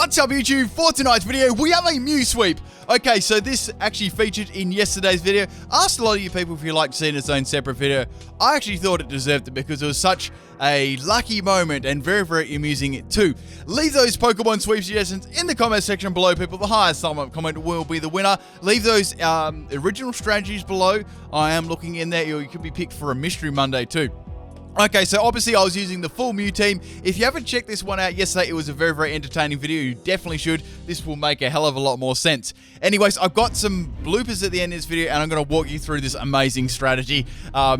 What's up YouTube? For tonight's video, we have a Mew sweep. Okay, so this actually featured in yesterday's video. Asked a lot of you people if you'd like to see it in its own separate video. I actually thought it deserved it because it was such a lucky moment and very, very amusing too. Leave those Pokemon sweep suggestions in the comment section below, people. The highest comment will be the winner. Leave those original strategies below. I am looking in there. You could be picked for a Mystery Monday too. Okay, so obviously I was using the full Mew team. If you haven't checked this one out yesterday, it was a very, very entertaining video. You definitely should. This will make a hell of a lot more sense. Anyways, I've got some bloopers at the end of this video, and I'm going to walk you through this amazing strategy. I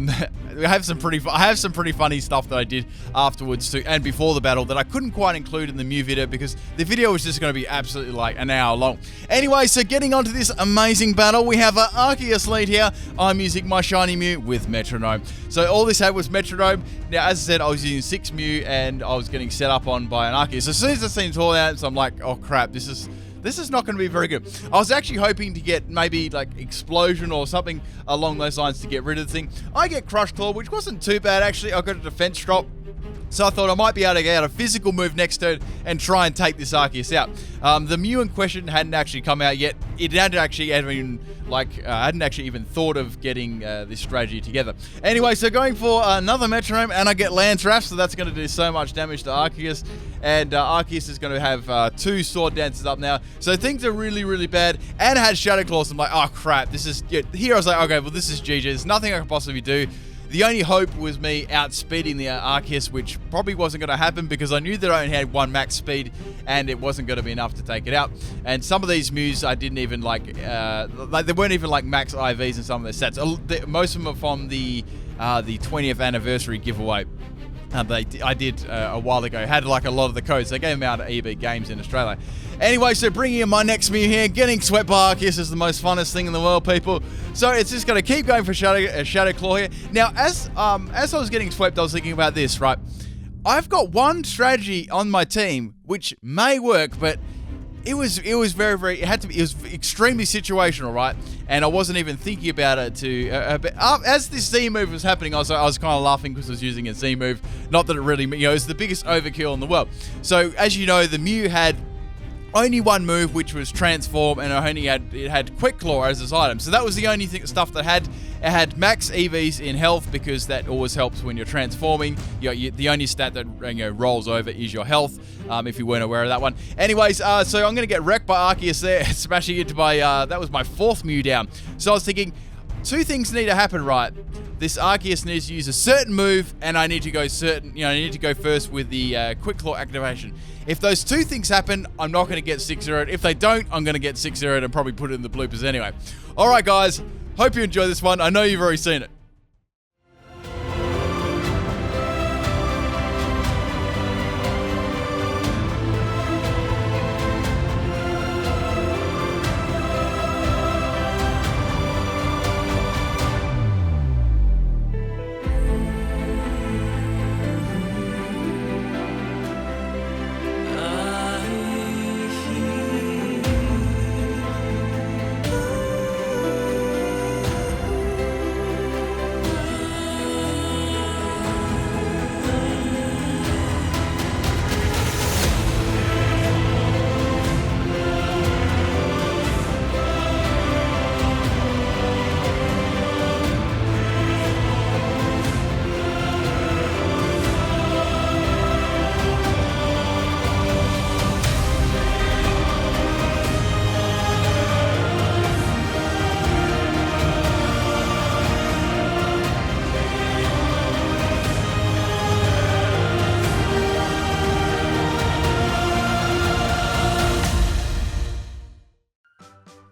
have some pretty funny stuff that I did afterwards too, and before the battle that I couldn't quite include in the Mew video because the video was just going to be absolutely like an hour long. Anyway, so getting onto this amazing battle, we have Arceus lead here. I'm using my shiny Mew with Metronome. So all this had was Metronome. Now, as I said, I was using 6 Mew and I was getting set up on by an Arceus. As soon as I seen Tall Ants, I'm like, oh crap, this is not going to be very good. I was actually hoping to get maybe like Explosion or something along those lines to get rid of the thing. I get Crush Claw, which wasn't too bad actually. I got a defense drop. So I thought I might be able to get a physical move next turn and try and take this Arceus out. The Mew in question hadn't actually come out yet. It hadn't actually even thought of getting this strategy together. Anyway, so going for another Metronome, and I get Lance Wrath, so that's going to do so much damage to Arceus. And Arceus is going to have 2 Sword Dances up now. So things are really, really bad. And it had Shadow Claws. I'm like, oh crap, this is... Yeah. Here I was like, okay, well this is GG. There's nothing I can possibly do. The only hope was me outspeeding the Arceus, which probably wasn't going to happen because I knew that I only had 1 max speed and it wasn't going to be enough to take it out. And some of these Mews I didn't even like they weren't even like max IVs in some of their sets. Most of them are from the 20th anniversary giveaway. I did a while ago. Had like a lot of the codes. They gave them out at EB Games in Australia. Anyway, so bringing in my next Mew here, getting swept by Arceus is the most funnest thing in the world, people. So it's just going to keep going for Shadow Claw here. Now, as I was getting swept, I was thinking about this, right? I've got one strategy on my team which may work, but it was very, very, it was extremely situational, right? And I wasn't even thinking about it as this Z move was happening, I was kind of laughing because I was using a Z move. Not that it really, it's the biggest overkill in the world. So as you know, the Mew had only one move, which was Transform, and it had Quick Claw as its item. So that was the only stuff that had. It had max EVs in health because that always helps when you're transforming. The only stat that rolls over is your health, if you weren't aware of that one. Anyways, so I'm going to get wrecked by Arceus there, smashing into my, that was my 4th Mew down. So I was thinking, 2 things need to happen, right? This Arceus needs to use a certain move, and I need to go I need to go first with the Quick Claw activation. If those 2 things happen, I'm not going to get 6-0'd. If they don't, I'm going to get 6-0'd and probably put it in the bloopers anyway. Alright guys, hope you enjoy this one. I know you've already seen it.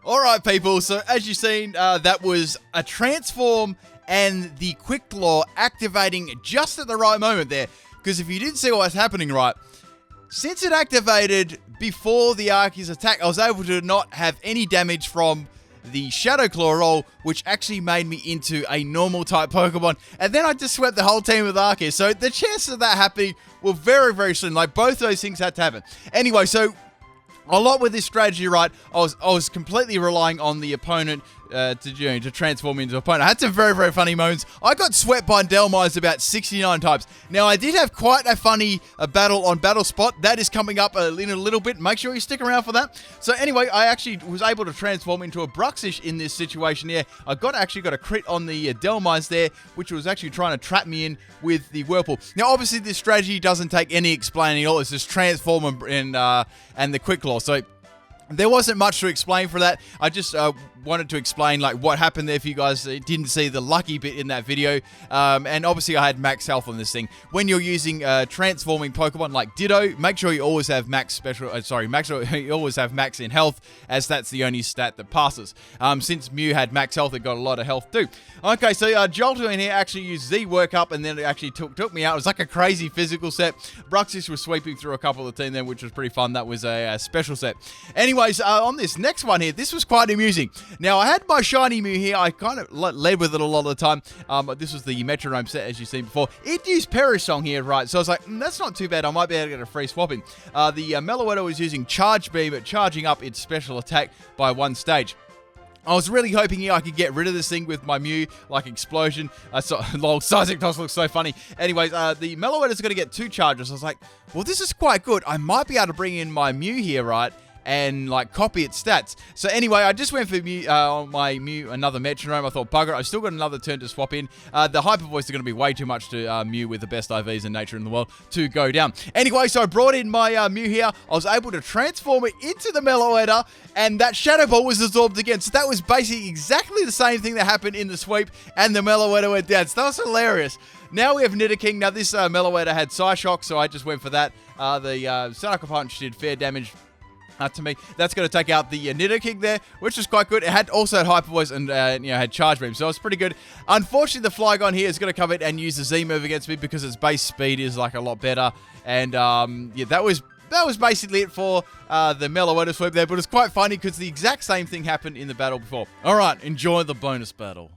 Alright people, so as you've seen, that was a Transform and the Quick Claw activating just at the right moment there. Because if you didn't see what was happening right, since it activated before the Arceus attack, I was able to not have any damage from the Shadow Claw roll, which actually made me into a normal type Pokemon. And then I just swept the whole team with Arceus. So the chances of that happening were very, very slim. Like both those things had to happen. Anyway, so A lot with this strategy, right? I was completely relying on the opponent to transform into an opponent. I had some very, very funny moments. I got swept by Delmires about 69 times. Now, I did have quite a funny battle on Battle Spot. That is coming up in a little bit. Make sure you stick around for that. So anyway, I actually was able to transform into a Bruxish in this situation here. I actually got a crit on the Delmires there, which was actually trying to trap me in with the Whirlpool. Now, obviously, this strategy doesn't take any explaining at all. It's just transform and the Quick Claw. So there wasn't much to explain for that. I just wanted to explain like what happened there if you guys didn't see the lucky bit in that video. And obviously I had max health on this thing. When you're using transforming Pokemon like Ditto, make sure you always have max special. Make sure you always have max in health, as that's the only stat that passes. Since Mew had max health, it got a lot of health too. Okay, so Jolto in here actually used Z work up, and then it actually took me out. It was like a crazy physical set. Bruxish was sweeping through a couple of the team there, which was pretty fun. That was a special set. Anyways, on this next one here, this was quite amusing. Now, I had my shiny Mew here. I kind of led with it a lot of the time. This was the Metronome set, as you've seen before. It used Perisong here, right? So I was like, that's not too bad. I might be able to get a free swap in. The Meloetta was using Charge Beam, charging up its special attack by one stage. I was really hoping here I could get rid of this thing with my Mew, like Explosion. Lol, Seismitoss looks so funny. Anyways, the Meloetta's going to get 2 charges. I was like, well, this is quite good. I might be able to bring in my Mew here, right? And like copy its stats. So anyway, I just went for my Mew, another Metronome. I thought, bugger, I've still got another turn to swap in. The Hyper Voice is going to be way too much to Mew with the best IVs in nature in the world to go down. Anyway, so I brought in my Mew here. I was able to transform it into the Meloetta, and that Shadow Ball was absorbed again. So that was basically exactly the same thing that happened in the sweep, and the Meloetta went down. So that was hilarious. Now we have Nidoking. Now this Meloetta had Psyshock, so I just went for that. The Sucker Punch did fair damage to me. That's going to take out the Nidoking there, which was quite good. It had also had Hyper Voice and had Charge Beam, so it's pretty good. Unfortunately, the Flygon here is going to come in and use the Z move against me because its base speed is like a lot better. And yeah, that was basically it for the Meloetta sweep there, but it's quite funny because the exact same thing happened in the battle before. All right, enjoy the bonus battle.